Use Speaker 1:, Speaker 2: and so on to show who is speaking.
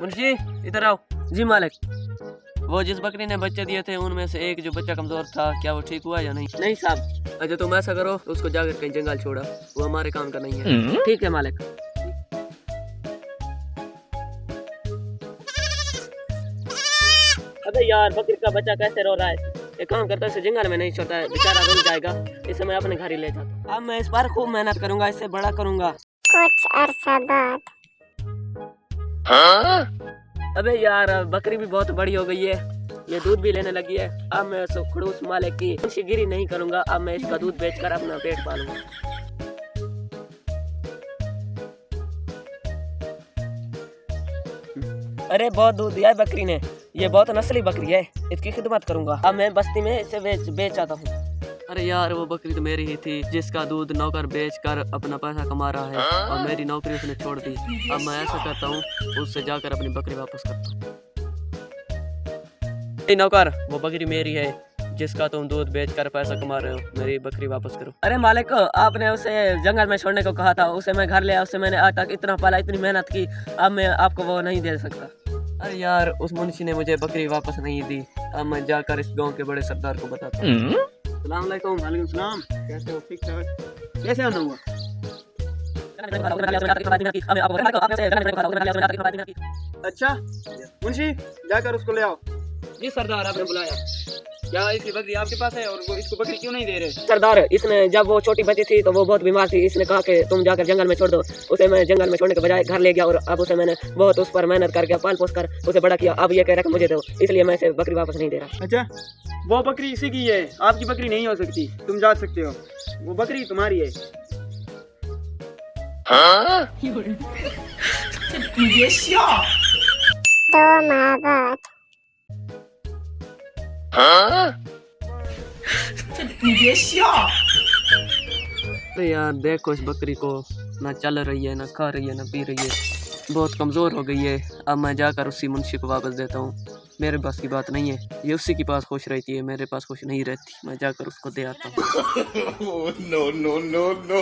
Speaker 1: मुंशी इधर आओ।
Speaker 2: जी मालिक।
Speaker 1: वो जिस बकरी ने बच्चे दिए थे उनमें से एक जो बच्चा कमजोर था, क्या वो ठीक हुआ या नहीं?
Speaker 2: नहीं साहब।
Speaker 1: अच्छा तुम ऐसा करो, उसको जाकर कहीं जंगल छोड़ा, वो हमारे काम का नहीं है।
Speaker 2: ठीक है मालिक। अबे यार, बकरी का बच्चा कैसे रो रहा है? एक काम करता है, इसे जंगल में नहीं छोड़ता है, बेचारा रुल जाएगा। इसे मैं अपने घर ही ले जाता। अब मैं इस बार खूब मेहनत करूंगा, इससे बड़ा करूंगा।
Speaker 3: कुछ अरसा बाद।
Speaker 2: अबे यार, बकरी भी बहुत बड़ी हो गई है, ये दूध भी लेने लगी है। अब मैं खड़ूस मालिक की मुंशीगिरी नहीं करूंगा। अब मैं इसका दूध बेचकर अपना पेट पालूंगा। अरे बहुत दूध दिया है बकरी ने, ये बहुत नस्ली बकरी है, इसकी खिदमत करूंगा। अब मैं बस्ती में इसे बेच आता हूँ।
Speaker 1: अरे यार, वो बकरी तो मेरी ही थी, जिसका दूध नौकर बेचकर अपना पैसा कमा रहा है, और मेरी नौकरी उसने छोड़ दी। अब मैं ऐसा करता हूँ, उससे जाकर अपनी बकरी वापस करता हूँ। नौकर, वो बकरी मेरी है, जिसका तुम दूध बेचकर पैसा कमा रहे हो, मेरी बकरी वापस करो।
Speaker 2: अरे मालिक, आपने उसे जंगल में छोड़ने को कहा था, उसे मैं घर ले आया, उसे मैंने आज तक इतना पाला, इतनी मेहनत की, अब मैं आपको वो नहीं दे सकता।
Speaker 1: अरे यार, उस मुंशी ने मुझे बकरी वापस नहीं दी। अब मैं जाकर इस गांव के बड़े सरदार को बताता हूँ।
Speaker 4: सलाम अलैकुम। वालेकुम सलाम। कैसे हो? ठीक ठाक। कैसे आना हुआ? अच्छा मुंशी, जाकर उसको ले आओ।
Speaker 2: जी सरदार, आपने बुलाया?
Speaker 4: क्या इसकी बकरी आपके पास है और वो इसको बकरी क्यों नहीं दे रहे?
Speaker 2: सरदार, इसने जब वो छोटी बच्ची थी तो वो बहुत बीमार थी, इसने कहा कि तुम जाकर जंगल में छोड़ दो। उसे मैं जंगल में छोड़ने के बजाय घर ले गया, और अब उसे मैंने बहुत उस पर मेहनत करके पाल पोस कर उसे बड़ा किया। अब ये कह रहा है कि मुझे दो, इसलिए मैं इसे बकरी वापस नहीं दे रहा।
Speaker 4: अच्छा, वो बकरी इसी की है, आपकी बकरी नहीं हो सकती, तुम जा सकते हो, वो बकरी तुम्हारी है।
Speaker 3: दो माह बाद।
Speaker 1: अरे यार देखो, इस बकरी को ना चल रही है, ना खा रही है, ना पी रही है, बहुत कमज़ोर हो गई है। अब मैं जाकर उसी मुंशी को वापस देता हूँ, मेरे पास की बात नहीं है। ये उसी के पास खुश रहती है, मेरे पास खुश नहीं रहती। मैं जाकर उसको दे आता हूँ।
Speaker 5: no, no, no, no.